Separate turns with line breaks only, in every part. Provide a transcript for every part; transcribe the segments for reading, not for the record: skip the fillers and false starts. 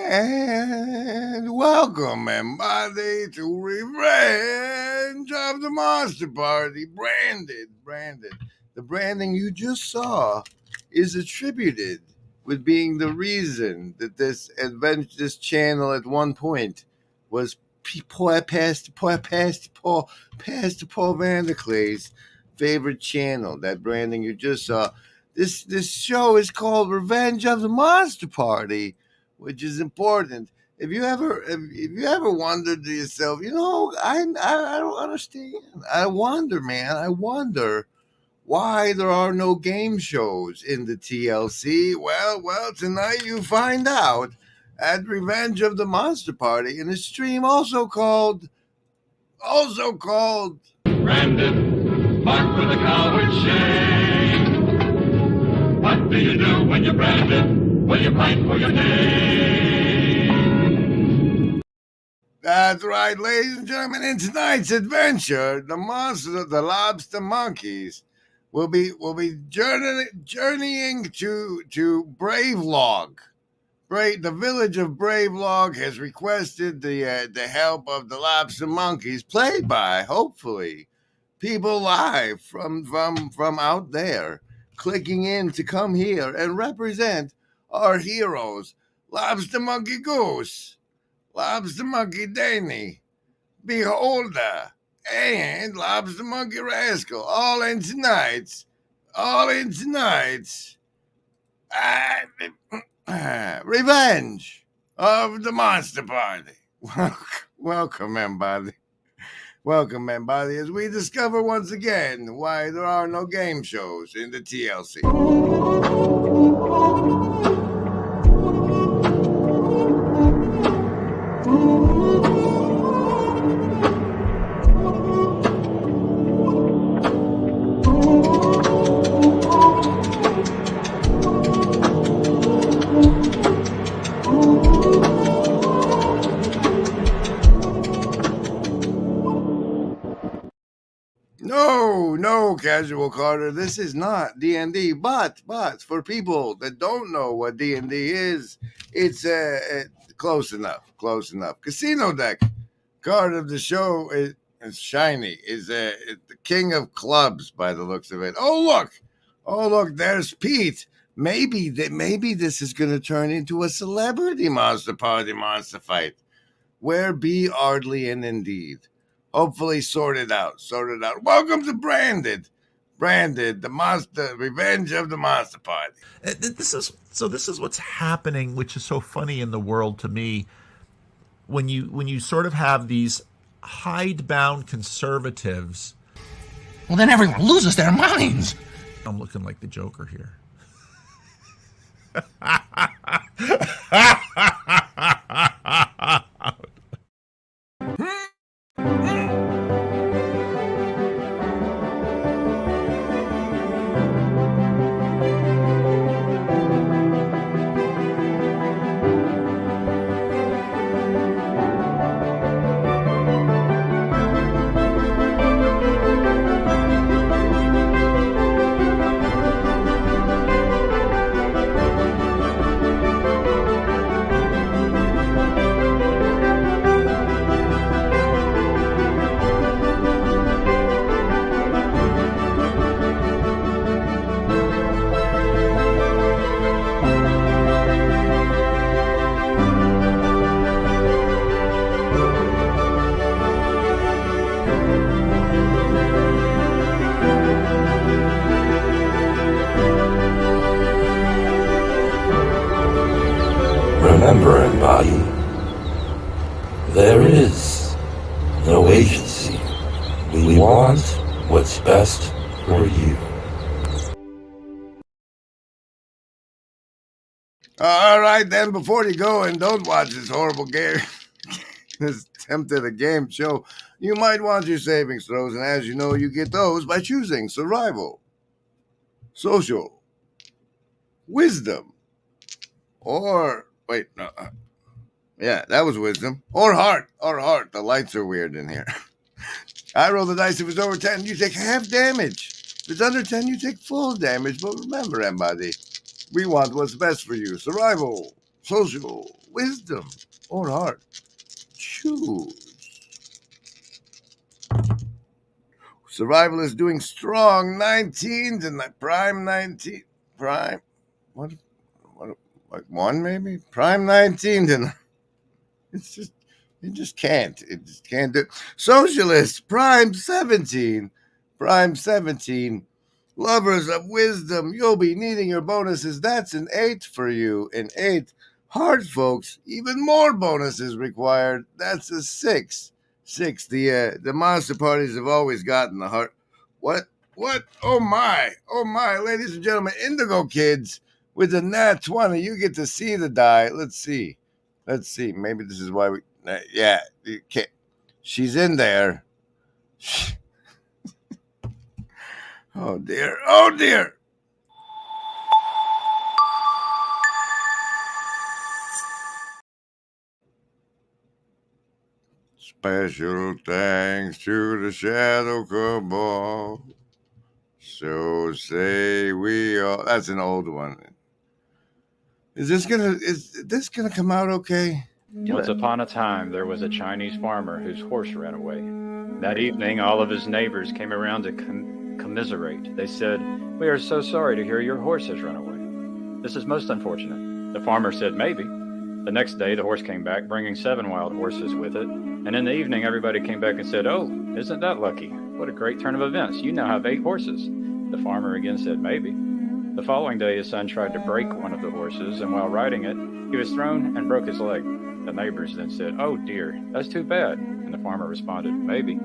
And welcome, everybody, to Revenge of the Monster Party. Branded. The branding you just saw is attributed with being the reason that this channel at one point was Pastor Paul Vanderclay's favorite channel. That branding you just saw. This show is called Revenge of the Monster Party, which is important. If you ever wondered to yourself, I don't understand. I wonder, man. I wonder why there are no game shows in the TLC. Well, tonight you find out at Revenge of the Monster Party in a stream also called
Brandon, marked with a coward shame. What do you do when you're branded? Will you fight for your name?
That's right, ladies and gentlemen. In tonight's adventure, the lobster monkeys will be journeying to Brave Log. The village of Brave Log has requested the help of the lobster monkeys, played by, hopefully, people live from out there, clicking in to come here and represent our heroes, Lobster Monkey Goose, Lobster Monkey Danny, Beholder, and Lobster Monkey Rascal, all in tonight's Revenge of the Monster Party. Welcome, everybody. Welcome, everybody, as we discover once again why there are no game shows in the TLC. No, Casual Carter, this is not D&D, but for people that don't know what D&D is, it's close enough. Casino deck, card of the show is shiny, is the king of clubs by the looks of it. Oh look, there's Pete. Maybe this is going to turn into a celebrity monster party monster fight. Where be Ardley and Indeed? Hopefully sorted out. Welcome to Branded, the monster, Revenge of the Monster Party.
This is what's happening, which is so funny in the world to me. When you sort of have these hidebound conservatives,
well, then everyone loses their minds.
I'm looking like the Joker here.
Remember, everybody, there is no agency. We want what's best for you.
All right, then, before you go and don't watch this horrible game, this attempt at a game show, you might want your savings throws, and as you know, you get those by choosing survival, social, wisdom, or wait, no, yeah, that was wisdom, or heart. The lights are weird in here. I roll the dice. If it's over 10, you take half damage. If it's under 10, you take full damage. But remember, everybody, we want what's best for you. Survival, social, wisdom, or heart. Choose. Survival is doing strong. 19 tonight. Prime 19. Prime. What? Like 1 maybe? Prime 19 tonight. It's just, you just can't. It just can't do. Socialist, Prime 17. Prime 17. Lovers of wisdom, you'll be needing your bonuses. That's an 8 for you. An 8. Hard folks, even more bonuses required. That's a 6. 6. The monster parties have always gotten the heart. What? Oh my, ladies and gentlemen, Indigo Kids with the nat 20. You get to see the die. Let's see. Maybe this is why we. Yeah, you can't. She's in there. Oh dear. Special thanks to the Shadow Cabal. So say we all. That's an old one. Is this gonna come out okay?
Once upon a time, there was a Chinese farmer whose horse ran away. That evening, all of his neighbors came around to commiserate. They said, "We are so sorry to hear your horse has run away. This is most unfortunate." The farmer said, "Maybe. The next day, the horse came back, bringing 7 wild horses with it. And in the evening, everybody came back and said, "Oh, isn't that lucky? What a great turn of events. You now have 8 horses." The farmer again said, "Maybe." The following day, his son tried to break one of the horses, and while riding it, he was thrown and broke his leg. The neighbors then said, "Oh dear, that's too bad." And the farmer responded, "Maybe."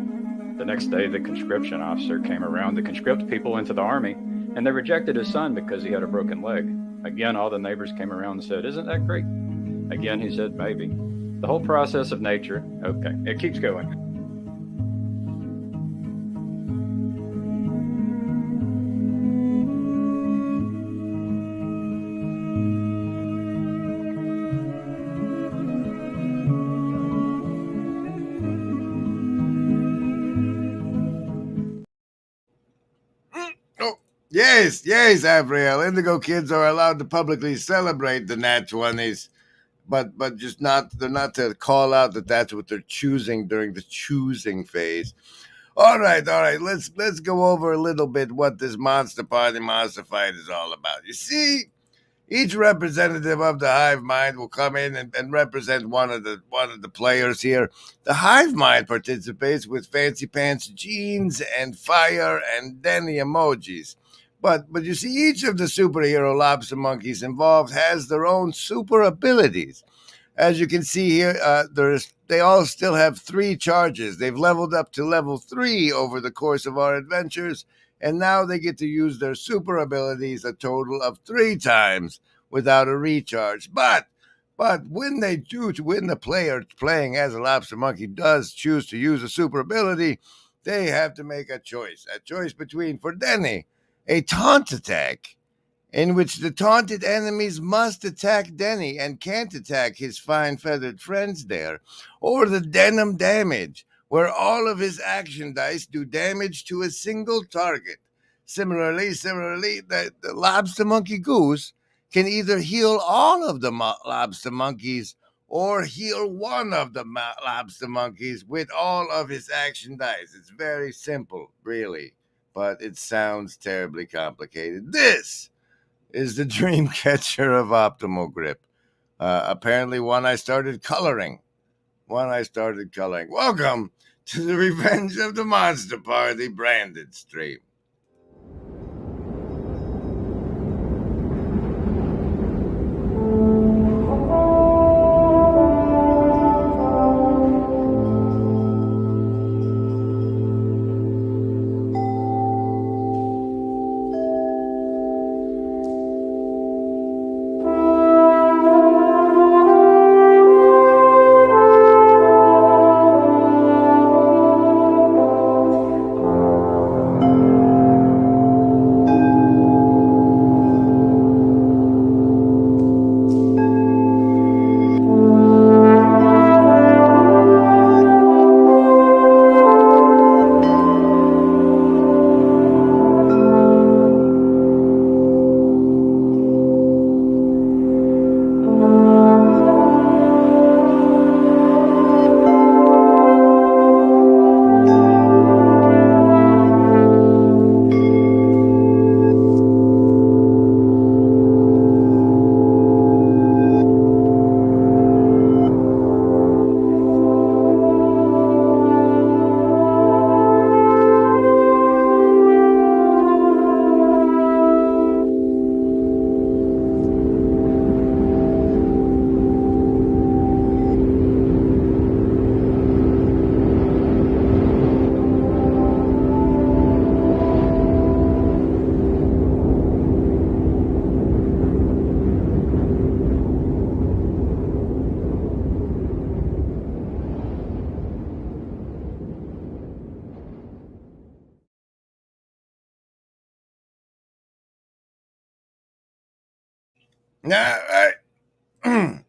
The next day, the conscription officer came around to conscript people into the army, and they rejected his son because he had a broken leg. Again, all the neighbors came around and said, "Isn't that great?" Again, he said, "Maybe." The whole process of nature, okay, it keeps going.
Oh, yes, Avriel. Indigo kids are allowed to publicly celebrate the Nat 20s, but just not. They're not to call out that that's what they're choosing during the choosing phase. All right. Let's go over a little bit what this monster fight is all about. You see, each representative of the hive mind will come in and represent one of the players here. The hive mind participates with fancy pants jeans and fire and Denny emojis. But you see, each of the superhero lobster monkeys involved has their own super abilities. As you can see here, they all still have 3 charges. They've leveled up to level 3 over the course of our adventures, and now they get to use their super abilities a total of 3 times without a recharge. But when the player playing as a lobster monkey does choose to use a super ability, they have to make a choice between, for Denny, a taunt attack, in which the taunted enemies must attack Denny and can't attack his fine feathered friends there, or the denim damage, where all of his action dice do damage to a single target. Similarly, the lobster monkey Goose can either heal all of the lobster monkeys or heal one of the lobster monkeys with all of his action dice. It's very simple, really, but it sounds terribly complicated. This is the dream catcher of optimal grip. Apparently one I started coloring. Welcome to the Revenge of the Monster Party branded stream.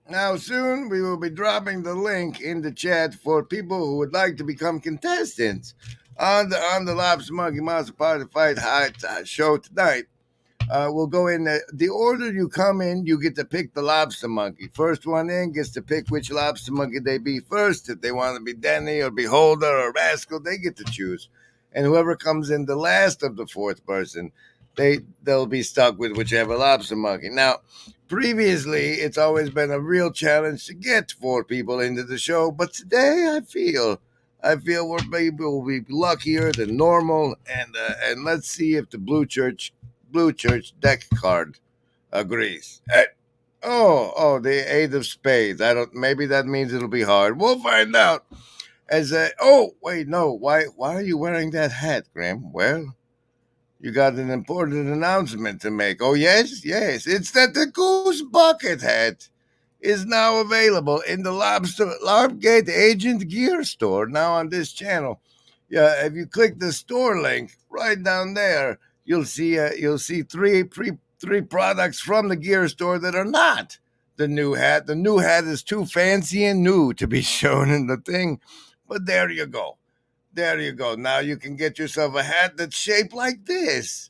Now, soon we will be dropping the link in the chat for people who would like to become contestants on the Lobster Monkey Monster Party Fight show tonight. We'll go in the order you come in. You get to pick the lobster monkey. First one in gets to pick which lobster monkey they be first. If they want to be Denny or Beholder or Rascal, they get to choose. And whoever comes in the last of the fourth person, they'll be stuck with whichever lobster monkey. Now, previously, it's always been a real challenge to get 4 people into the show, but today I feel we're maybe will be luckier than normal, and let's see if the Blue Church deck card agrees. The 8 of spades. I don't. Maybe that means it'll be hard. We'll find out. Wait, no. Why are you wearing that hat, Graham? Well, you got an important announcement to make. Oh, yes. It's that the Goose bucket hat is now available in the Larbgate Agent Gear Store now on this channel. Yeah, if you click the store link right down there, you'll see three products from the gear store that are not the new hat. The new hat is too fancy and new to be shown in the thing, but there you go. Now you can get yourself a hat that's shaped like this,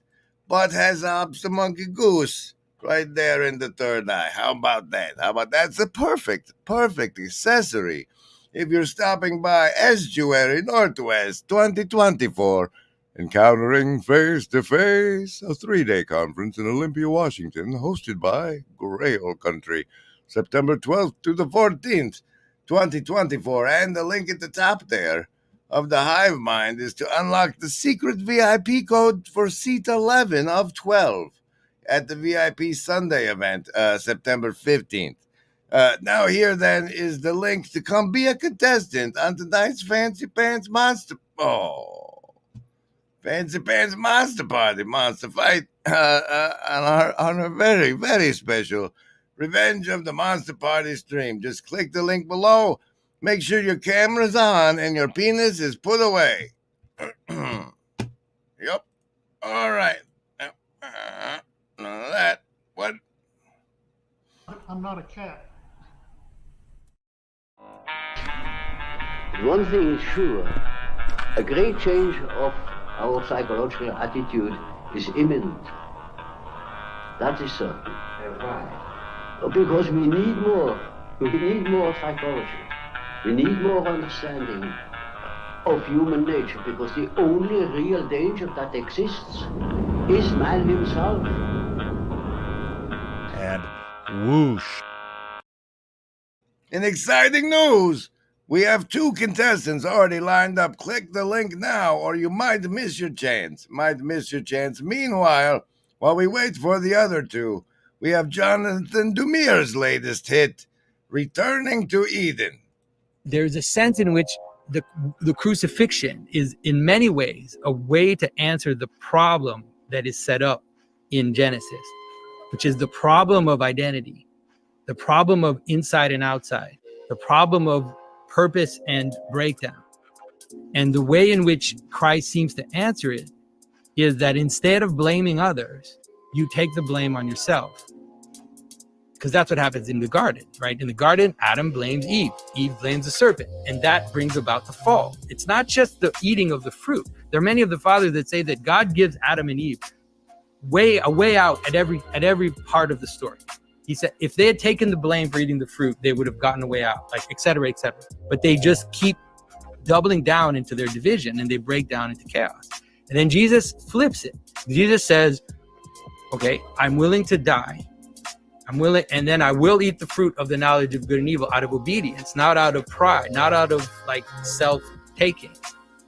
but has the monkey Goose right there in the third eye. How about that? That's a perfect accessory if you're stopping by Estuary Northwest 2024, encountering face to face a 3-day conference in Olympia, Washington, hosted by Grail Country, September 12th to the 14th, 2024, and the link at the top there of the Hive Mind is to unlock the secret VIP code for seat 11 of 12 at the VIP Sunday event, September 15th. Now here then is the link to come be a contestant on tonight's Fancy Pants Monster Party Monster Fight on our very, very special Revenge of the Monster Party stream. Just click the link below. Make sure your camera's on and your penis is put away. Yep. All right. None of that. What?
I'm not a cat.
One thing is sure, a great change of our psychological attitude is imminent. That is certain. Why? Because we need more. We need more psychology. We need more understanding of human nature, because the only real danger that exists is man himself.
And whoosh.
In exciting news, we have 2 contestants already lined up. Click the link now, or you might miss your chance. Meanwhile, while we wait for the other 2, we have Jonathan Dumir's latest hit, Returning to Eden.
There's a sense in which the crucifixion is in many ways a way to answer the problem that is set up in Genesis, which is the problem of identity, the problem of inside and outside, the problem of purpose and breakdown. And the way in which Christ seems to answer it is that instead of blaming others, you take the blame on yourself. Because that's what happens in the garden, right? In the garden, Adam blames Eve. Eve blames the serpent. And that brings about the fall. It's not just the eating of the fruit. There are many of the fathers that say that God gives Adam and Eve a way out at every part of the story. He said if they had taken the blame for eating the fruit, they would have gotten a way out, like et cetera, et cetera. But they just keep doubling down into their division, and they break down into chaos. And then Jesus flips it. Jesus says, okay, I'm willing to die. And then I will eat the fruit of the knowledge of good and evil out of obedience, not out of pride, not out of like self-taking.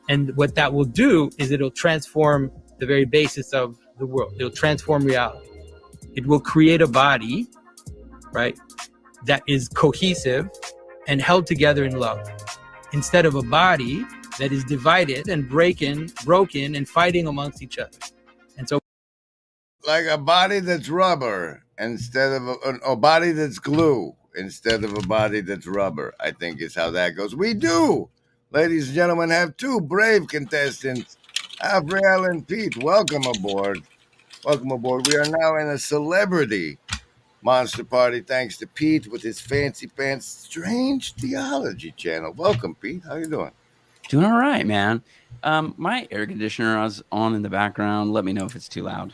And what that will do is it'll transform the very basis of the world. It'll transform reality. It will create a body, right, that is cohesive and held together in love, instead of a body that is divided and broken and fighting amongst each other. And so,
like a body that's rubber instead of a body that's glue instead of a body that's rubber, I think is how that goes. We do, ladies and gentlemen, have 2 brave contestants, Avriel and Pete. Welcome aboard. We are now in a celebrity monster party thanks to Pete with his Fancy Pants Strange Theology channel. Welcome, Pete. How you doing?
Doing all right, man. My air conditioner is on in the background. Let me know if it's too loud.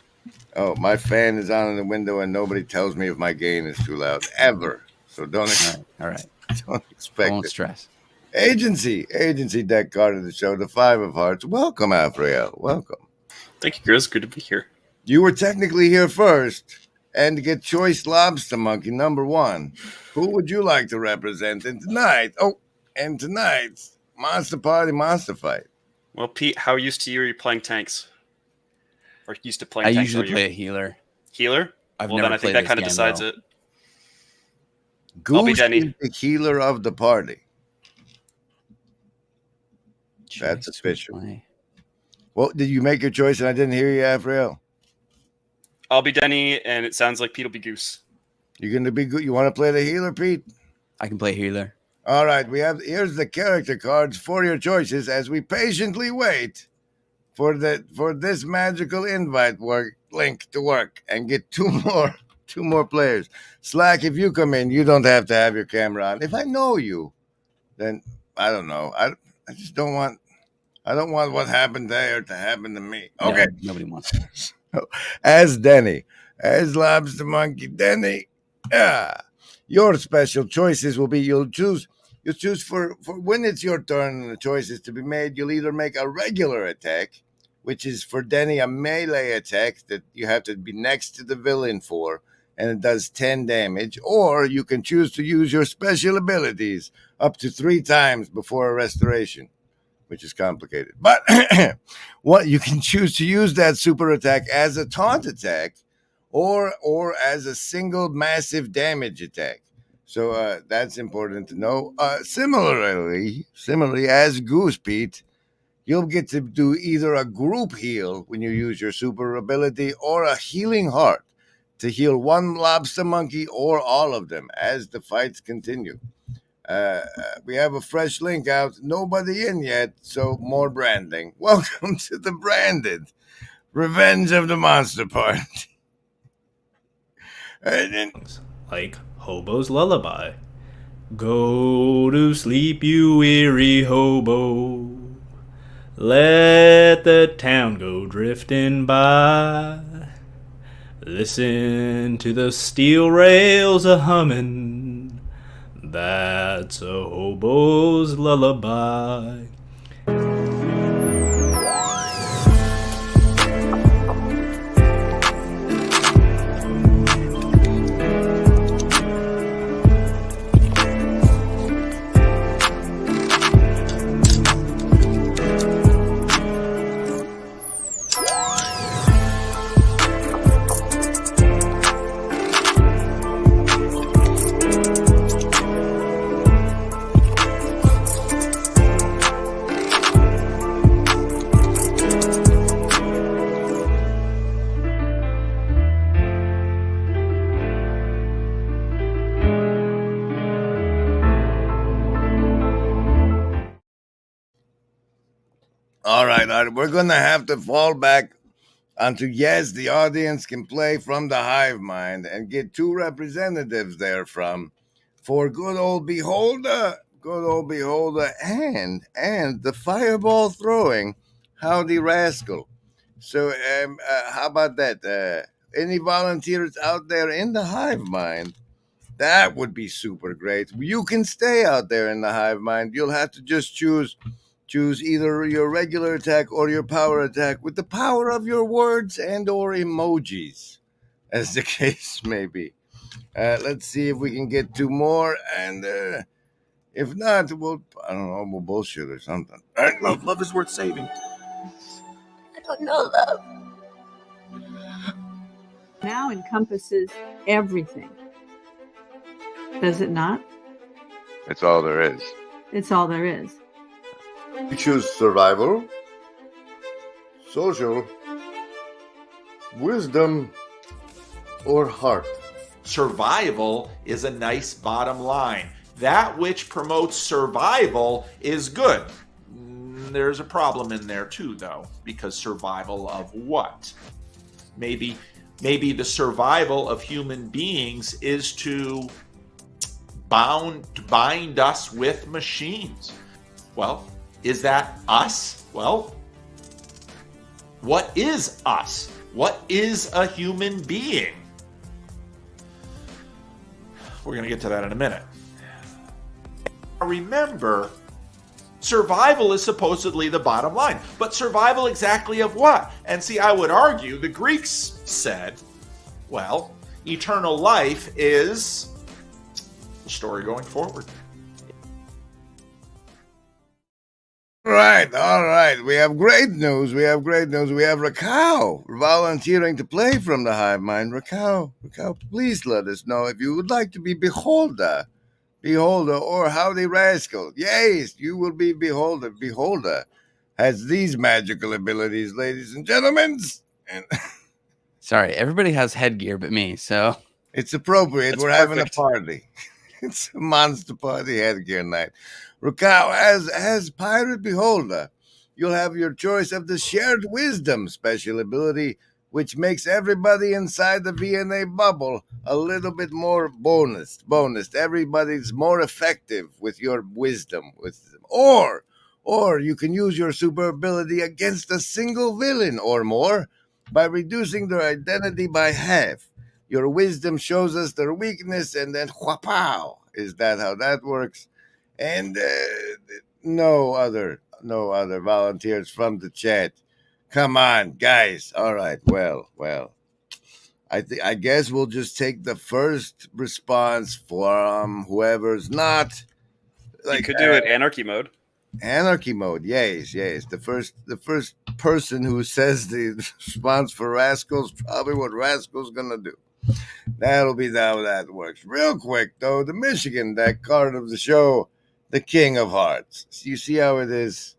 Oh, my fan is on in the window, and nobody tells me if my gain is too loud, ever. So don't
all right.
Don't expect
Don't
it.
stress.
Agency deck card of the show, the 5 of Hearts. Welcome, Avriel. Welcome.
Thank you, Chris. Good to be here.
You were technically here first, and to get choice lobster monkey number 1. Who would you like to represent in tonight? Oh, and tonight's Monster Party Monster Fight.
Well, Pete, how used to you are you playing tanks? Or used to playing
I
tanks?
usually play a healer.
Healer?
I've
well,
never
then I think
played
that kind of
this
decides
game,
it.
Goose
Denny.
is the healer of the party. That's
Choice
official.
with my-
Well, did you make your choice and I didn't hear you, Afriel?
I'll be Denny, and it sounds like Pete will be Goose.
You're going to be good. You want to play the healer, Pete?
I can play healer.
All right. Here's the character cards for your choices as we patiently wait for this magical invite link to work and get two more players. Slack, if you come in, you don't have to have your camera on. If I know you, then I don't know. I just don't want. I don't want what happened there to happen to me. Okay.
No, nobody wants that.
So, as Denny, as Lobster Monkey Denny, your special choices will be you'll choose for when it's your turn and the choices to be made, you'll either make a regular attack, which is for Denny a melee attack that you have to be next to the villain for, and it does 10 damage, or you can choose to use your special abilities up to 3 times before a restoration, which is complicated. But what you can choose to use that super attack as a taunt attack or as a single massive damage attack. So that's important to know. Similarly as Goose Pete, you'll get to do either a group heal when you use your super ability or a healing heart to heal one lobster monkey or all of them as the fights continue. We have a fresh link out. Nobody in yet, so more branding. Welcome to the branded Revenge of the Monster Party.
Like Hobo's Lullaby. Go to sleep, you weary hobo. Let the town go drifting by. Listen to the steel rails a-hummin'. That's a hobo's lullaby.
All right, we're going to have to fall back onto, yes, the audience can play from the hive mind and get 2 representatives there from for good old Beholder, and the fireball throwing Howdy Rascal. So how about that? Any volunteers out there in the hive mind? That would be super great. You can stay out there in the hive mind. You'll have to just choose either your regular attack or your power attack with the power of your words and or emojis, as the case may be. Let's see if we can get 2 more, and if not, we'll bullshit or something. All right,
Love is worth saving.
I don't know love. Now encompasses everything. Does it not?
It's all there is.
It's all there is.
You choose survival, social, wisdom, or heart.
Survival is a nice bottom line. That which promotes survival is good. There's a problem in there too, though, because survival of what? Maybe the survival of human beings is to bind us with machines. Well, is that us? Well, what is us? What is a human being? We're going to get to that in a minute. Remember, Survival is supposedly the bottom line. But survival exactly of what? And see, I would argue the Greeks said, well, eternal life is the story going forward.
All right. We have great news. We have Rascal volunteering to play from the hive mind. Rascal, please let us know if you would like to be Beholder, or Howdy Rascal. Yes, you will be Beholder. Beholder has these magical abilities, ladies and gentlemen. And
Sorry, everybody has headgear but me, so
it's appropriate.
That's
We're having a
perfect.
party. It's a monster party headgear night. Rakau, as Pirate Beholder, you'll have your choice of the Shared Wisdom special ability, which makes everybody inside the VNA bubble a little bit more bonus. Everybody's more effective with your wisdom. Or you can use your super ability against a single villain or more by reducing their identity by half. Your wisdom shows us their weakness, and then whapow! Is that how that works? And no other volunteers from the chat. Come on, guys. All right. Well. I guess we'll just take the first response from whoever's not.
You could do it anarchy mode.
Anarchy mode, yes. The first person who says the response for Rascal's probably what Rascal's gonna do. That'll be how that works. Real quick though, the Michigan deck card of the show, the King of Hearts. You see how it is?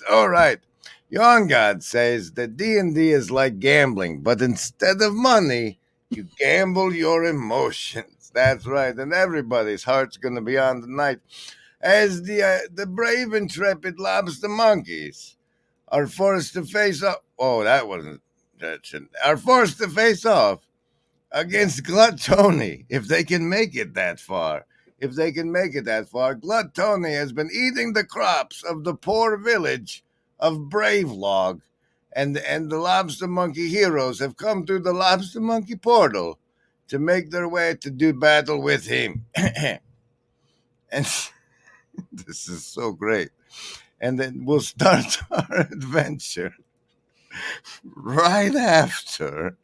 All right. Young God says that D&D is like gambling, but instead of money, you gamble your emotions. That's right, and everybody's heart's gonna be on tonight. As the brave, intrepid lobster monkeys are forced to face off. Oh, are forced to face off against Gluttony, if they can make it that far. Gluttony has been eating the crops of the poor village of Brave Log, and the lobster monkey heroes have come through the lobster monkey portal to make their way to do battle with him. And this is so great. And then we'll start our adventure right after.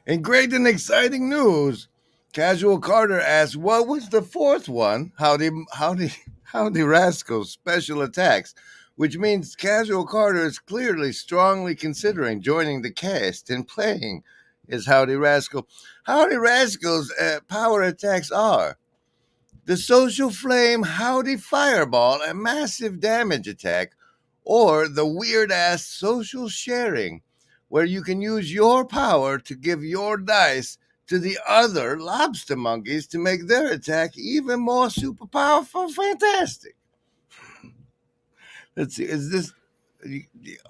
In great and exciting news, Casual Carter asks, what was the fourth one? Howdy Rascal's special attacks, which means Casual Carter is clearly strongly considering joining the cast and playing as Howdy Rascal. Howdy Rascal's power attacks are the Social Flame Howdy Fireball, a massive damage attack, or the weird-ass Social Sharing, where you can use your power to give your dice to the other lobster monkeys to make their attack even more super powerful. Fantastic. Let's see. Is this...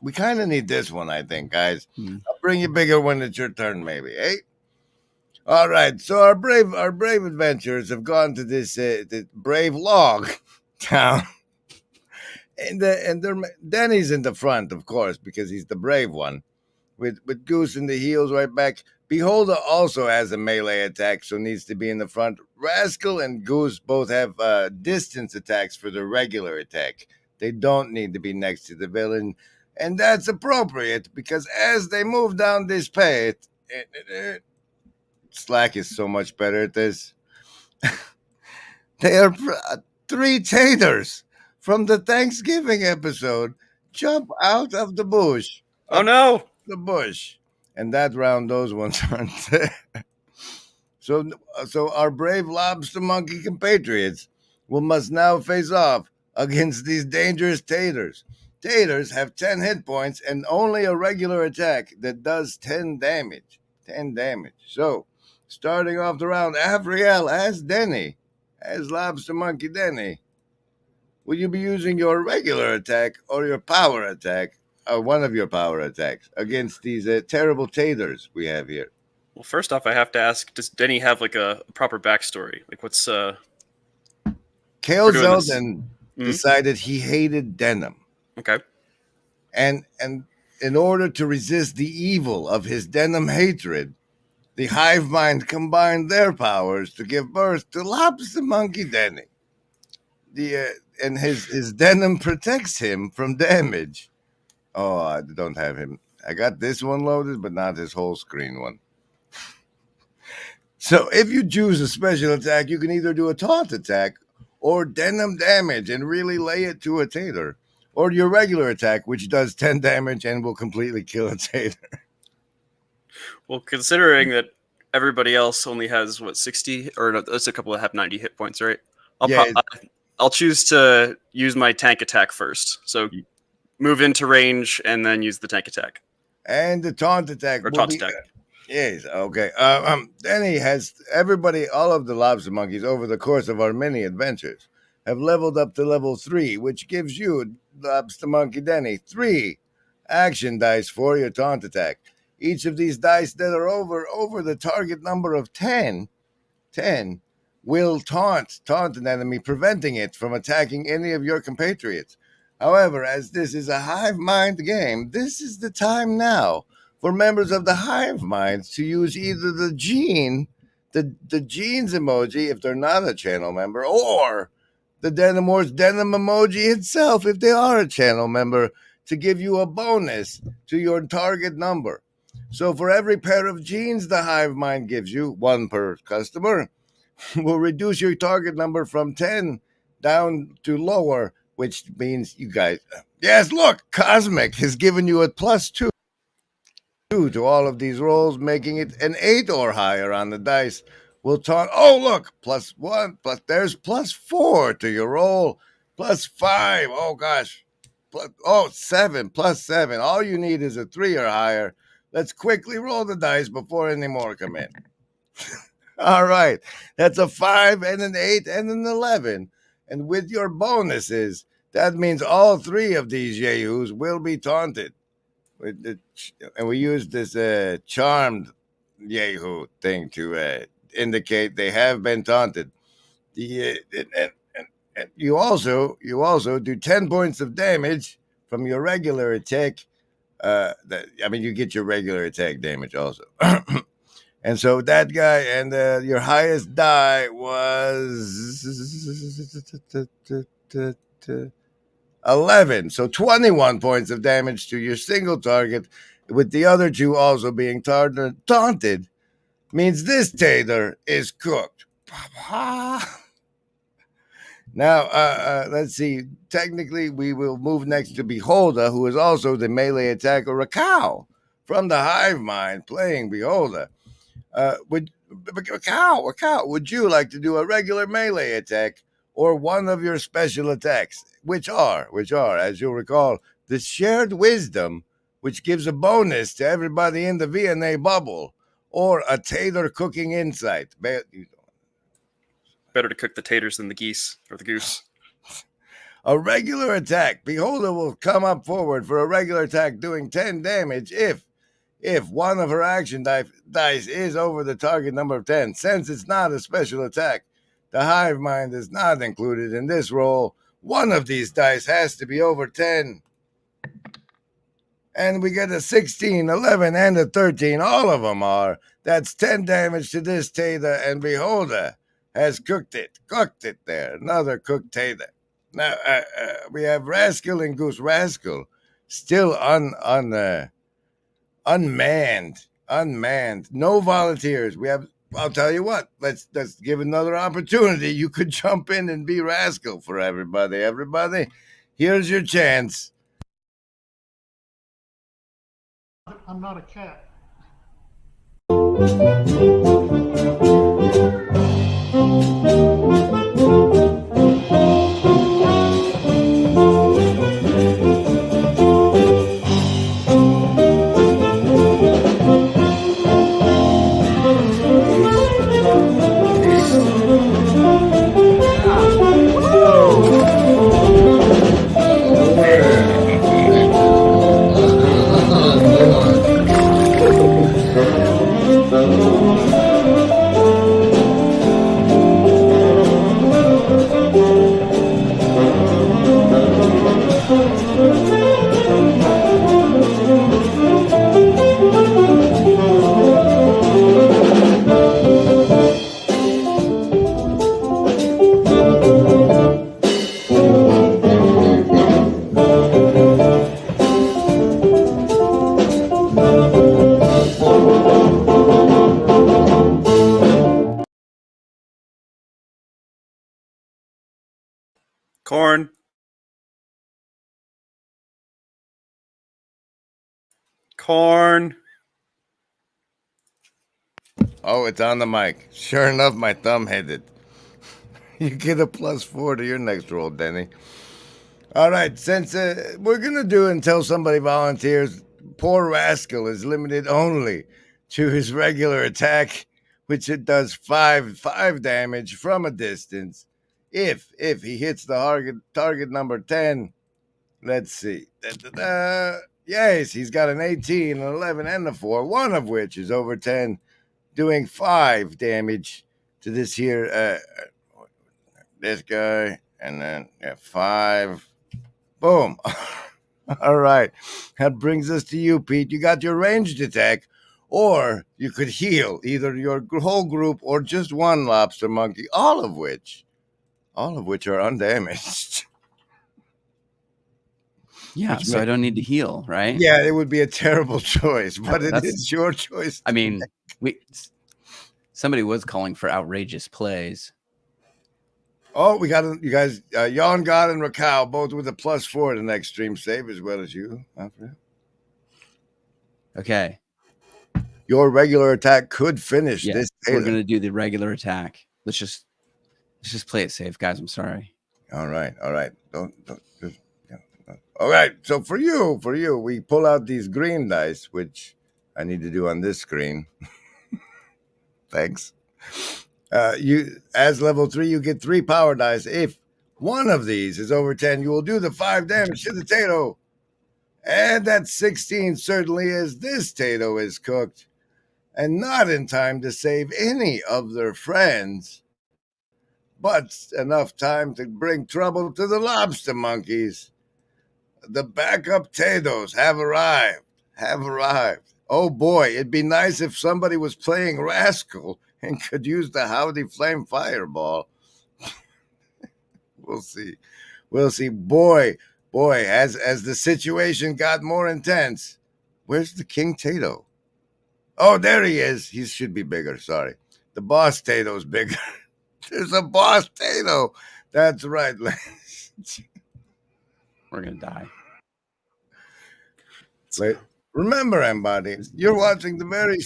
We kind of need this one, I think, guys. I'll bring you a bigger when it's your turn, maybe, eh? All right. So our brave adventurers have gone to this Brave Log town. And Denny's in the front, of course, because he's the brave one. With Goose in the heels right back. Beholder also has a melee attack, so needs to be in the front. Rascal and Goose both have distance attacks for the regular attack. They don't need to be next to the villain, and that's appropriate because as they move down this path, Slack is so much better at this. They are three taters from the Thanksgiving episode jump out of the bush.
Oh no!
The bush. And that round, those ones aren't there. So our brave lobster monkey compatriots must now face off against these dangerous taters. Taters have 10 hit points and only a regular attack that does 10 damage. 10 damage. So, starting off the round, Avriel as Denny, as Lobster Monkey Denny. Will you be using your regular attack or your power attack, or one of your power attacks, against these terrible taters we have here?
Well, first off, I have to ask: does Denny have like a proper backstory? Like, what's
Kale Zeldin decided he hated denim.
Okay.
And in order to resist the evil of his denim hatred, the hive mind combined their powers to give birth to Lobster Monkey Denny. And his denim protects him from damage. Oh, I don't have him. I got this one loaded, but not his whole screen one. So if you choose a special attack, you can either do a taunt attack or denim damage and really lay it to a tater, or your regular attack, which does 10 damage and will completely kill a tater.
Well, considering that everybody else only has, 60? Or no, there's a couple that have 90 hit points, right? I'll choose to use my tank attack first. So move into range and then use the tank attack.
And the taunt attack.
Or taunt attack.
Yes, okay. Denny has everybody, all of the lobster monkeys over the course of our many adventures have leveled up to level 3, which gives you, Lobster Monkey Denny, 3 action dice for your taunt attack. Each of these dice that are over the target number of 10 will taunt an enemy, preventing it from attacking any of your compatriots. However, as this is a hive mind game, this is the time now for members of the hive mind to use either the jeans emoji if they're not a channel member, or the Denimor's denim emoji itself if they are a channel member, to give you a bonus to your target number. So for every pair of jeans the hive mind gives you, 1 per customer, will reduce your target number from 10 down to lower, which means you guys, yes, look, Cosmic has given you a +2 to all of these rolls, making it an 8 or higher on the dice. We'll taunt. Oh, look, +1, there's +4 to your roll, +5. Oh gosh, 7, +7. All you need is a 3 or higher. Let's quickly roll the dice before any more come in. All right, that's a 5 and an 8 and an 11, and with your bonuses, that means all 3 of these yahoos will be taunted. And we use this charmed yahoo thing to indicate they have been taunted. You also do 10 points of damage from your regular attack. You get your regular attack damage also. And so that guy, and your highest die was 11. So 21 points of damage to your single target, with the other 2 also being taunted, means this tater is cooked. Now, let's see. Technically, we will move next to Beholder, who is also the melee attacker, Rascal, from the hive mind, playing Beholder. Rascal, would you like to do a regular melee attack or one of your special attacks, which are, as you'll recall, the shared wisdom, which gives a bonus to everybody in the VNA bubble, or a tater cooking insight?
Better to cook the taters than the geese or the goose.
A regular attack. Beholder will come up forward for a regular attack doing 10 damage if one of her action dice is over the target number of 10. Since it's not a special attack, the hive mind is not included in this roll. One of these dice has to be over 10. And we get a 16, 11, and a 13. All of them are. That's 10 damage to this tater, and beholder has cooked it there. Another cooked tater. Now, we have Rascal and Goose. Rascal still unmanned. No volunteers. I'll tell you what, let's give another opportunity. You could jump in and be Rascal for everybody. Everybody, here's your chance.
I'm not a cat.
Corn. Corn.
Oh, it's on the mic. Sure enough, my thumb hit it. You get a +4 to your next roll, Denny. All right, since we're going to do until somebody volunteers, poor Rascal is limited only to his regular attack, which it does 5 damage from a distance. If he hits the target number 10, let's see. Yes, he's got an 18, an 11, and a 4, one of which is over 10, doing 5 damage to this here, this guy, and then 5. Boom. All right. That brings us to you, Pete. You got your ranged attack, or you could heal either your whole group or just one lobster monkey, all of which are undamaged.
Yeah, so I don't need to heal, right?
Yeah, it would be a terrible choice, but it is your choice.
I mean, somebody was calling for outrageous plays.
Oh, we got you guys, Yon God and Rascal, both with a +4 to next stream save, as well as you.
Okay.
Your regular attack could finish this.
We're gonna do the regular attack. Let's just play it safe, guys. I'm sorry.
All right. Don't just. All right. So for you, we pull out these green dice, which I need to do on this screen. Thanks. You, as level 3, you get 3 power dice. If one of these is over 10, you will do the 5 damage to the Tato. And that 16 certainly is. This Tato is cooked, and not in time to save any of their friends, but enough time to bring trouble to the lobster monkeys. The backup Tatos have arrived. Oh boy, it'd be nice if somebody was playing Rascal and could use the Howdy Flame Fireball. We'll see. Boy, as the situation got more intense. Where's the King Tato? Oh, there he is. He should be bigger. Sorry. The boss Tato's bigger. There's a boss Tato. That's right.
We're going to die.
Wait. Remember, everybody, you're watching the very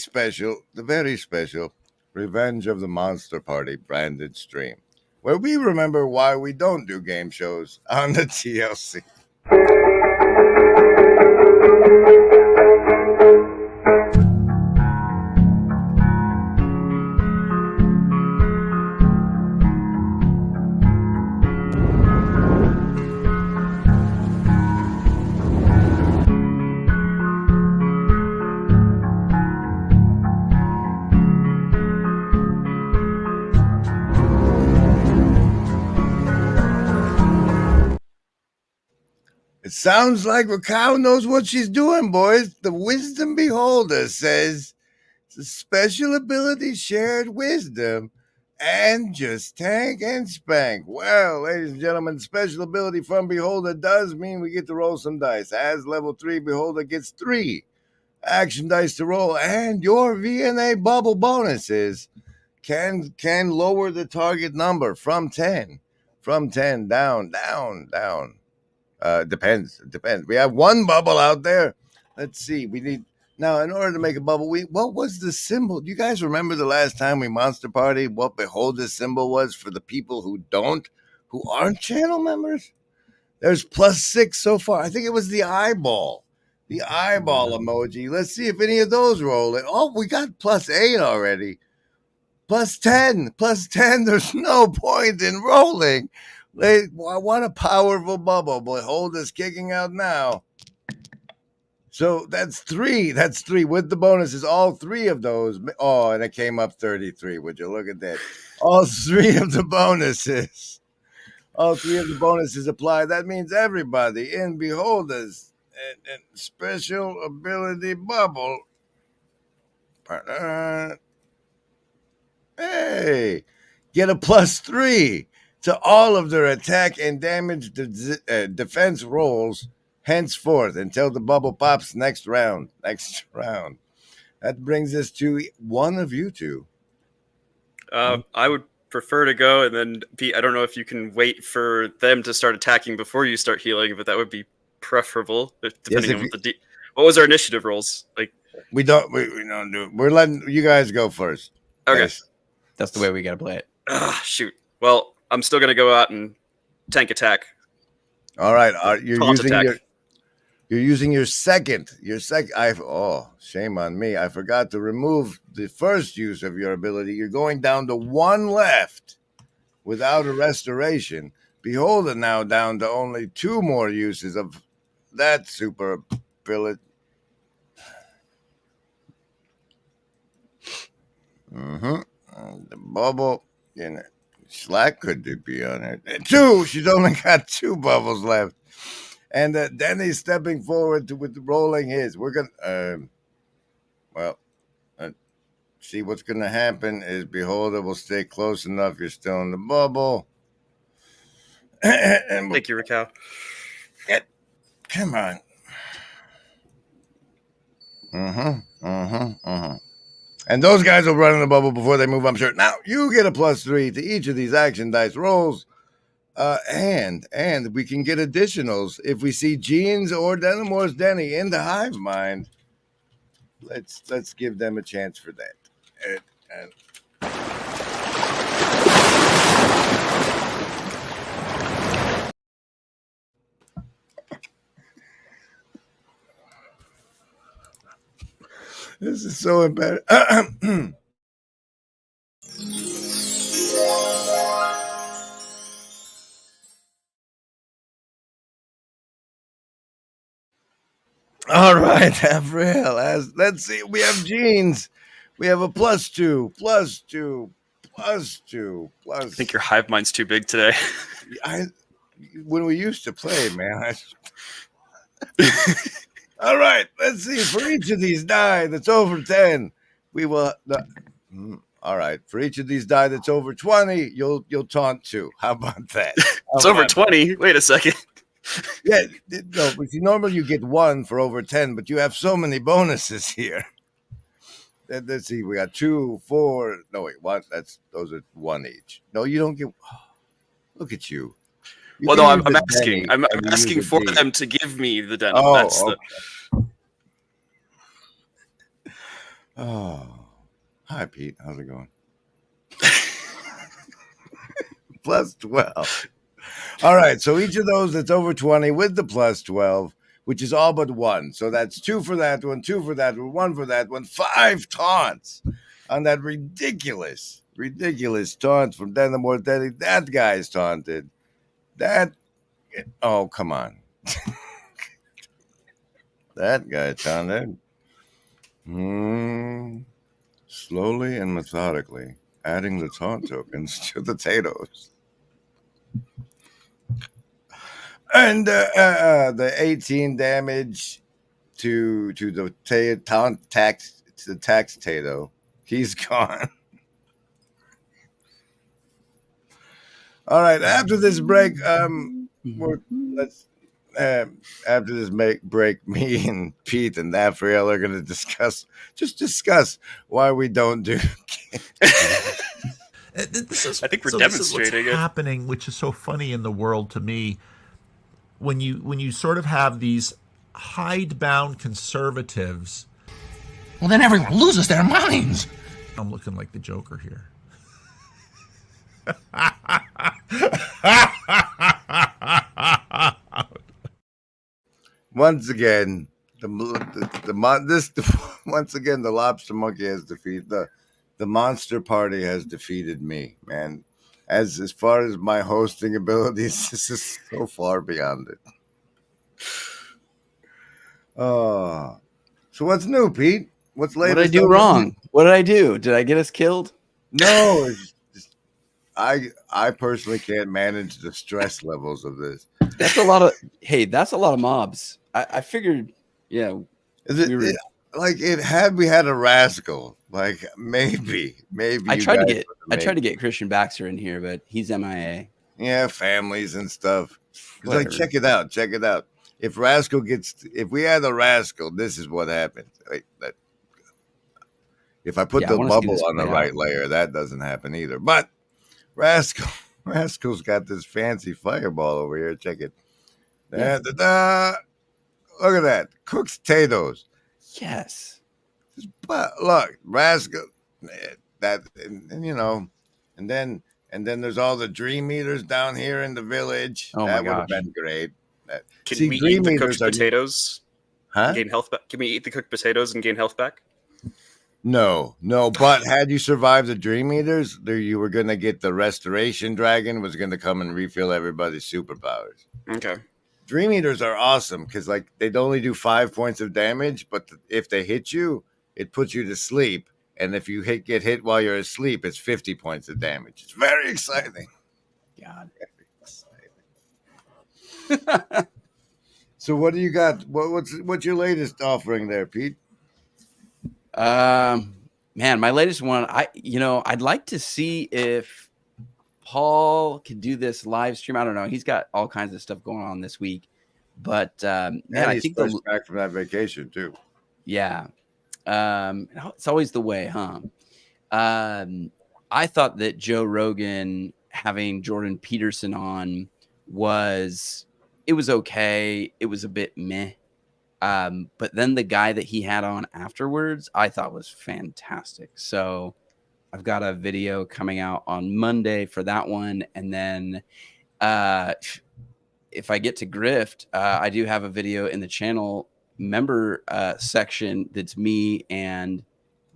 special Revenge of the Monster Party branded stream, where we remember why we don't do game shows on the TLC. Sounds like Rascal knows what she's doing, boys. The Wisdom Beholder says it's a special ability, shared wisdom, and just tank and spank. Well, ladies and gentlemen, special ability from Beholder does mean we get to roll some dice. As level 3, Beholder gets 3 action dice to roll, and your VNA bubble bonuses can lower the target number from 10 down. Depends. We have one bubble out there. Let's see. We need now in order to make a bubble. What was the symbol? Do you guys remember the last time we Monster Party? What Beholder symbol was for the people who aren't channel members? There's +6 so far. I think it was the eyeball emoji. Let's see if any of those roll it. Oh, we got +8 already. +10. There's no point in rolling. I want a powerful bubble. Beholder's kicking out now. So that's 3. That's 3 with the bonuses. All 3 of those. Oh, and it came up 33. Would you look at that? All 3 of the bonuses. All 3 of the bonuses apply. That means everybody in Beholder's and special ability bubble. Hey, get a +3 to all of their attack and damage defense rolls henceforth until the bubble pops next round. That brings us to one of you two.
I would prefer to go, and then Pete, I don't know if you can wait for them to start attacking before you start healing, but that would be preferable depending on what was our initiative rolls like. We don't
do it. We're letting you guys go first.
Okay,
that's the way we gotta play it.
Shoot. Well, I'm still gonna go out and tank attack.
All right, you're using your second. Shame on me. I forgot to remove the first use of your ability. You're going down to 1 left without a restoration. Beholder now down to only 2 more uses of that super ability. The bubble, slack could be on it. 2. She's only got 2 bubbles left. And Denny's stepping forward with rolling his. We're going to, see what's going to happen is Beholder will stay close enough. You're still in the bubble.
Thank you, Rascal.
Come on. And those guys will run in the bubble before they move, I'm sure. Now, you get a +3 to each of these action dice rolls. And we can get additionals if we see Jeans or Denimore's Denny in the hive mind. Let's give them a chance for that. This is so embarrassing. All right, Avril. Let's see. We have Jeans. We have a +2. I
think your hive mind's too big today.
When we used to play, man. All right, let's see. For each of these die that's over 10, we will. All right, for each of these die that's over 20, you'll taunt 2. How about that?
It's over 20. Wait a second.
Yeah, no, but normally you get 1 for over 10, but you have so many bonuses here. Let's see, we got 2, 4. No, wait, what? Those are 1 each. No, you don't get. Look at you.
Well, no, I'm asking. I'm asking for them to give me the denim.
Hi, Pete. How's it going? +12. All right, so each of those that's over 20 with the +12, which is all but 1. So that's 2 for that one, 2 for that one, 1 for that one, 5 taunts on that ridiculous taunt from Denimore Denny. That guy's taunted. Oh, come on. That guy taunted. Slowly and methodically adding the taunt tokens to the potatoes. And the 18 damage to the tax Tato. He's gone. All right. After this break, let's after this break, me and Pete and Afriel are going to discuss why we don't do.
This is,
I think we're
so
demonstrating
this is what's
it.
happening, which is so funny in the world to me. When you sort of have these hidebound conservatives,
well, then everyone loses their minds.
I'm looking like the Joker here.
Once again, once again the lobster monkey has defeated the monster party has defeated me, man. As far as my hosting abilities, this is so far beyond it. Oh, so what's new, Pete? What's latest?
What did I do wrong? What did I do? Did I get us killed?
No, I personally can't manage the stress levels of this.
That's a lot of that's a lot of mobs. I figured, yeah.
Had we had a Rascal, like maybe.
I tried to get Christian Baxter in here, but he's MIA.
Yeah, families and stuff. Like, check it out. If we had a Rascal, this is what happens. If I put the bubble on the right layer, that doesn't happen either. But Rascal's got this fancy fireball over here. Check it. Look at that. Cooked potatoes.
Yes.
But look, Rascal. And then there's all the Dream Eaters down here in the village.
Oh,
that
my
would have
gosh.
been great.
Can we eat the cooked potatoes?
Huh?
Gain health back? Can we eat the cooked potatoes and gain health back?
No. But had you survived the Dream Eaters, you were going to get the Restoration Dragon was going to come and refill everybody's superpowers.
Okay.
Dream Eaters are awesome because they'd only do 5 points of damage, but if they hit you, it puts you to sleep. And if you get hit while you're asleep, it's 50 points of damage. It's very exciting.
God.
Very exciting. So what do you got? What's your latest offering there, Pete?
Man, my latest one, I'd like to see if Paul could do this live stream. I don't know. He's got all kinds of stuff going on this week, but man, I think
he's back from that vacation too.
Yeah. It's always the way, huh? I thought that Joe Rogan having Jordan Peterson on was okay. It was a bit meh. But then the guy that he had on afterwards, I thought was fantastic. So I've got a video coming out on Monday for that one. And then if I get to grift, I do have a video in the channel member section that's me and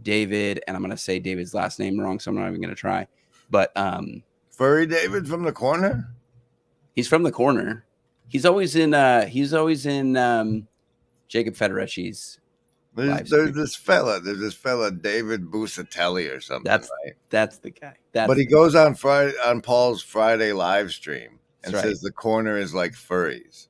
David. And I'm going to say David's last name wrong, so I'm not even going to try. But
Furry David from the corner?
He's from the corner. He's always in Jacob Federici's.
There's this fella, David Busatelli or something.
That's the guy.
But he goes on Paul's Friday live stream and
That's right.
says the corner is like furries.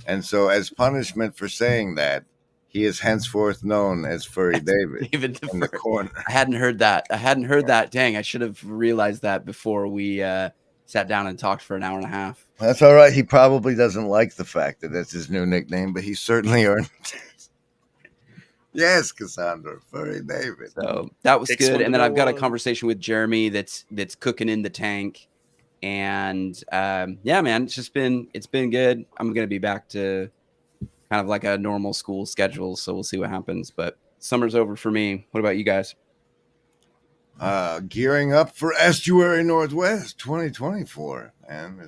And so as punishment for saying that, he is henceforth known as Furry David in the corner.
I hadn't heard that. Dang, I should have realized that before we sat down and talked for an hour and a half.
That's all right. He probably doesn't like the fact that that's his new nickname, but he certainly earned it. Yes, Cassandra, Furry David.
So that was good. And then I've got a conversation with Jeremy that's cooking in the tank. And yeah, man, it's been good. I'm gonna be back to kind of like a normal school schedule, so we'll see what happens. But summer's over for me. What about you guys?
Gearing up for Estuary Northwest 2024, and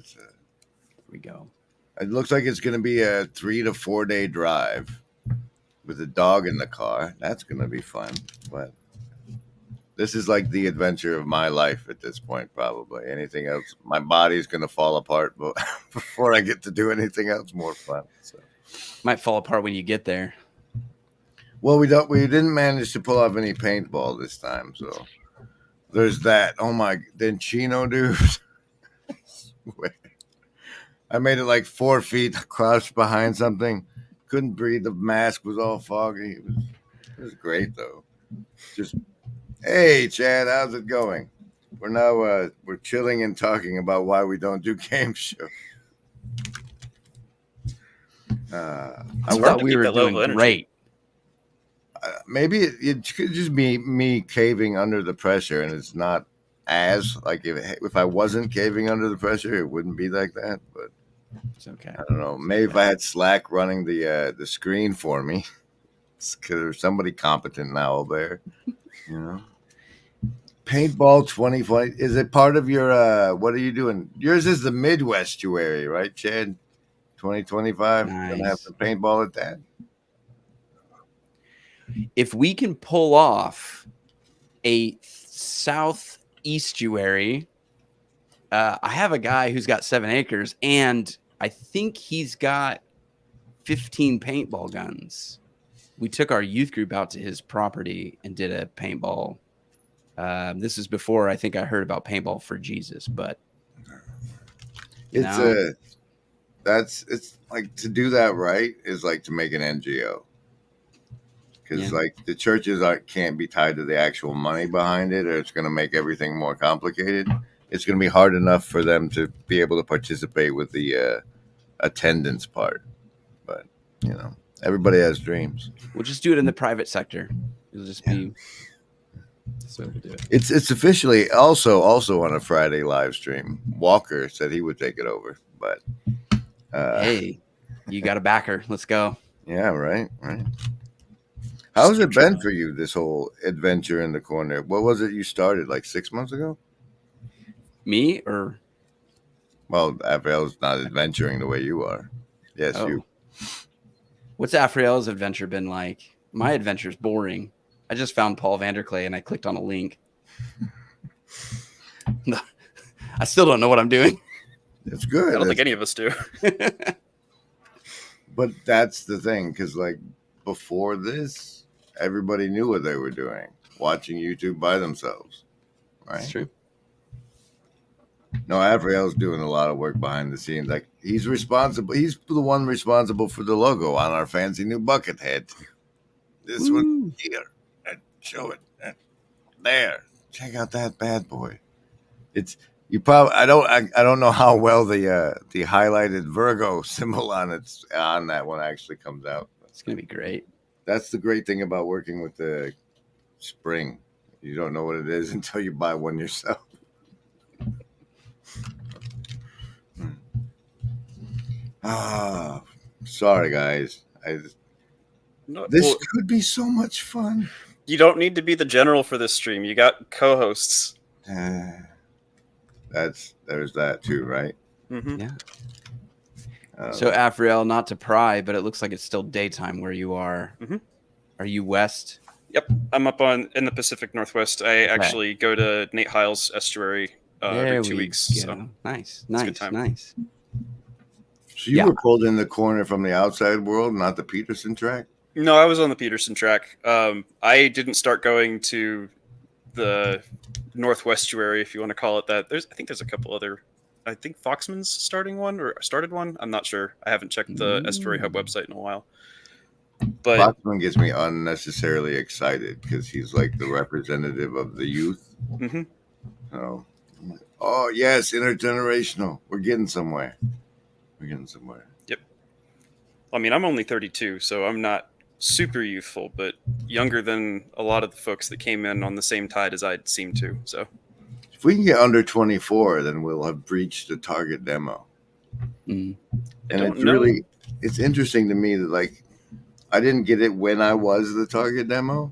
Here we go.
It looks like it's going to be a 3 to 4 day drive with a dog in the car. That's going to be fun. But this is like the adventure of my life at this point, probably. Anything else, my body's going to fall apart before I get to do anything else more fun. So.
Might fall apart when you get there.
Well, we didn't manage to pull off any paintball this time, so there's that. Oh my, then Chino, dude. I made it like 4 feet, crouched behind something. Couldn't breathe. The mask was all foggy. It was great though. Just, hey, Chad, how's it going? We're now we're chilling and talking about why we don't do game show.
I thought we were doing great.
Maybe it could just be me caving under the pressure, and it's not as like if I wasn't caving under the pressure, it wouldn't be like that. But
it's okay.
I don't know. Maybe if I had Slack running the screen for me, because there's somebody competent now there, you know. Paintball 2020, is it part of your what are you doing? Yours is the Midwestuary, right, Chad? 2025.
Nice.
Gonna have some paintball at that.
If we can pull off a southeastuary, I have a guy who's got 7 acres, and I think he's got 15 paintball guns. We took our youth group out to his property and did a paintball. This is before I think I heard about paintball for Jesus, but
it's like to do that right is like to make an NGO. Because like the churches can't be tied to the actual money behind it, or it's going to make everything more complicated. It's going to be hard enough for them to be able to participate with the attendance part. But you know, everybody has dreams.
We'll just do it in the private sector. It'll just be. So we'll do it.
It's officially also on a Friday live stream. Walker said he would take it over, but
hey, you got a backer. Let's go.
Yeah, right. How's it been for you, this whole adventure in the corner? What was it you started, like 6 months ago?
Me or?
Well, Afriel's not adventuring the way you are. Yes, you.
What's Afriel's adventure been like? My adventure's boring. I just found Paul Vanderklay and I clicked on a link. I still don't know what I'm doing.
It's good.
I don't think any of us do.
But that's the thing, because like before this, everybody knew what they were doing, watching YouTube by themselves. Right?
That's true.
No, Afriel's doing a lot of work behind the scenes. Like he's responsible. He's the one responsible for the logo on our fancy new bucket head. This one here. Show it. There. Check out that bad boy. It's you probably I don't know how well the highlighted Virgo symbol on that one actually comes out.
It's gonna be great.
That's the great thing about working with the spring. You don't know what it is until you buy one yourself. Sorry guys. This could be so much fun.
You don't need to be the general for this stream. You got co-hosts.
There's that too, right?
Mm-hmm.
Yeah. So Afriel, not to pry, but it looks like it's still daytime where you are.
Mm-hmm.
Are you west?
Yep, I'm up in the Pacific Northwest. I actually go to Nate Hiles Estuary every 2 weeks. So
nice.
So you were pulled in the corner from the outside world, not the Peterson track?
No, I was on the Peterson track. I didn't start going to the Northwestuary, if you want to call it that. I think there's a couple other. I think Foxman's started one. I'm not sure. I haven't checked the Estuary Hub website in a while. But
Foxman gets me unnecessarily excited because he's like the representative of the youth.
Mm-hmm.
So, oh yes, intergenerational. We're getting somewhere.
Yep. I mean, I'm only 32, so I'm not super youthful, but younger than a lot of the folks that came in on the same tide as I seem to. So,
if we can get under 24, then we'll have breached the target demo.
Mm.
And it's interesting to me that like I didn't get it when I was the target demo,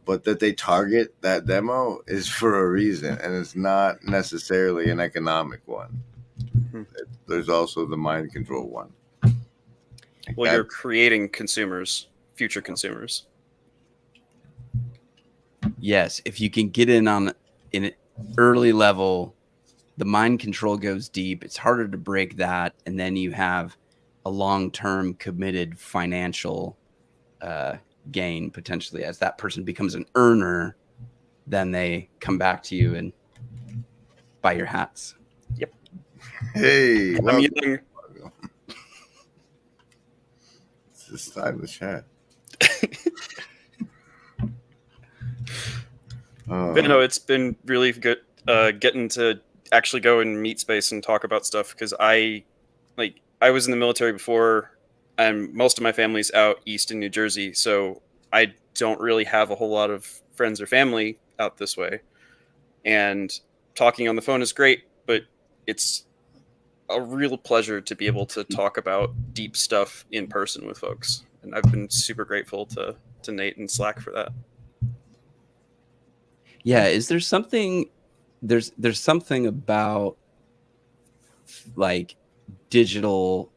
but that they target that demo is for a reason, and it's not necessarily an economic one. Mm-hmm. There's also the mind control one.
Well, you're creating consumers, future consumers.
Yes, if you can get in on an early level, the mind control goes deep. It's harder to break that, and then you have a long-term committed financial gain potentially. As that person becomes an earner, then they come back to you and buy your hats.
Yep.
Hey,
I'm
welcome.
young.
It's a stylish hat.
But no, it's been really good getting to actually go and meet space and talk about stuff, because I was in the military before, and most of my family's out east in New Jersey, so I don't really have a whole lot of friends or family out this way. And talking on the phone is great, but it's a real pleasure to be able to talk about deep stuff in person with folks. And I've been super grateful to Nate and Slack for that.
Yeah, is there something there's something about like digital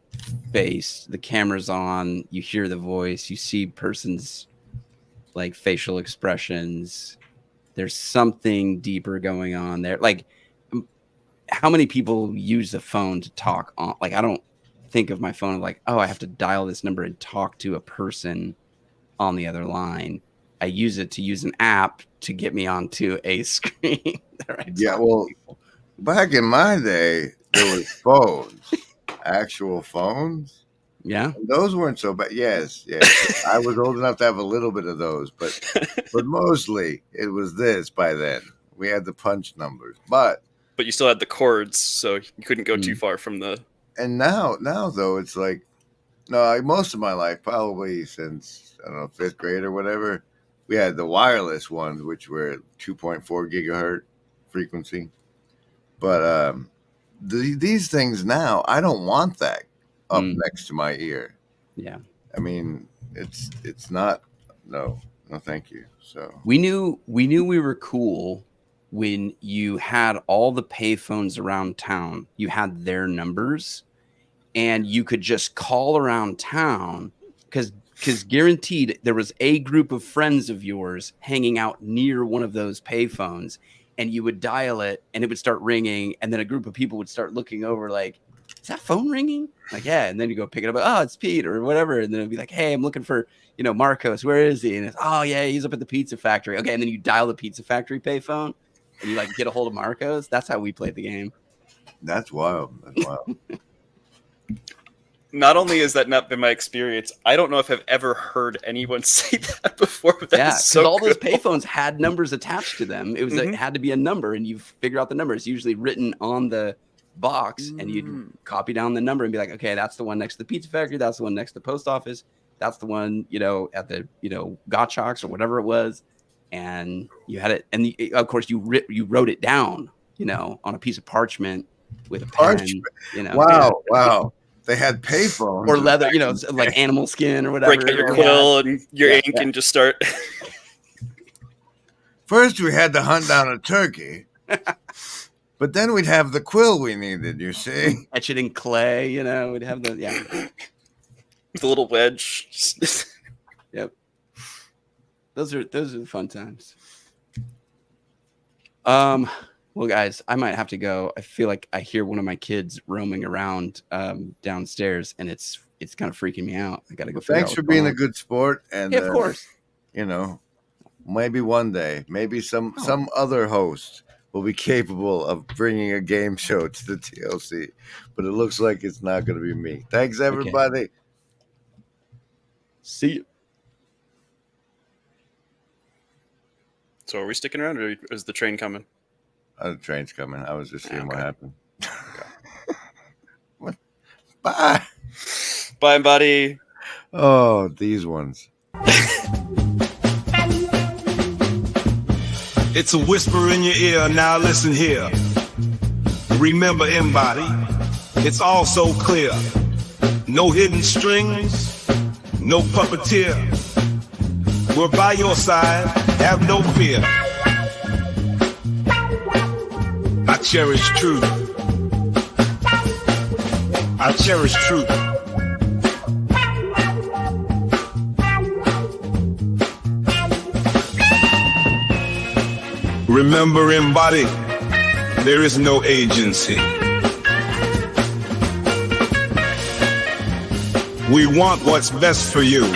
face, the camera's on, you hear the voice, you see person's like facial expressions. There's something deeper going on there. Like, how many people use the phone to talk on? Like, I don't think of my phone like, oh, I have to dial this number and talk to a person on the other line. I use it to use an app to get me onto a screen.
Yeah, well, back in my day, there was phones, actual phones.
Yeah,
and those weren't so bad. Yes, I was old enough to have a little bit of those, but mostly it was this. By then, we had the punch numbers, but
you still had the cords, so you couldn't go too far from the. And
now though, it's like most of my life, probably since I don't know 5th grade or whatever. We had the wireless ones, which were 2.4 gigahertz frequency. But these things now, I don't want that up next to my ear.
Yeah.
I mean, it's not. No, thank you. So
we knew we were cool when you had all the payphones around town. You had their numbers, and you could just call around town because guaranteed there was a group of friends of yours hanging out near one of those payphones, and you would dial it and it would start ringing, and then a group of people would start looking over like, is that phone ringing? Like, yeah. And then you go pick it up. Oh, it's Pete or whatever. And then it'd be like, hey, I'm looking for, Marcos. Where is he? And it's, oh yeah, he's up at the pizza factory. Okay. And then you dial the pizza factory payphone and you like get a hold of Marcos. That's how we played the game.
That's wild.
Not only has that not been my experience, I don't know if I've ever heard anyone say that before. But
yeah, because all those payphones had numbers attached to them. It was it had to be a number, and you figure out the number. It's usually written on the box, and you'd copy down the number and be like, okay, that's the one next to the pizza factory. That's the one next to the post office. That's the one, at the Gottschalks or whatever it was. And you had it, and of course you wrote it down, on a piece of parchment with a pen.
Wow. They had payphones
or leather, like animal skin or whatever.
Break out your quill and your ink and just start.
First, we had to hunt down a turkey, but then we'd have the quill we needed. You see,
etch it in clay. We'd have the
the little wedge.
Yep, those are the fun times. Well, guys, I might have to go. I feel like I hear one of my kids roaming around downstairs, and it's kind of freaking me out. I got to go.
Thanks for being a good sport, and
of course,
maybe one day, maybe some other host will be capable of bringing a game show to the TLC, but it looks like it's not going to be me. Thanks, everybody.
Okay. See you.
So, are we sticking around, or is the train coming?
The train's coming. I was just seeing what happened. What? Bye.
Bye, buddy.
Oh, these ones.
It's a whisper in your ear. Now listen here. Remember, embody. It's all so clear. No hidden strings. No puppeteer. We're by your side. Have no fear. I cherish truth. I cherish truth. Remember, embody, there is no agency. We want what's best for you.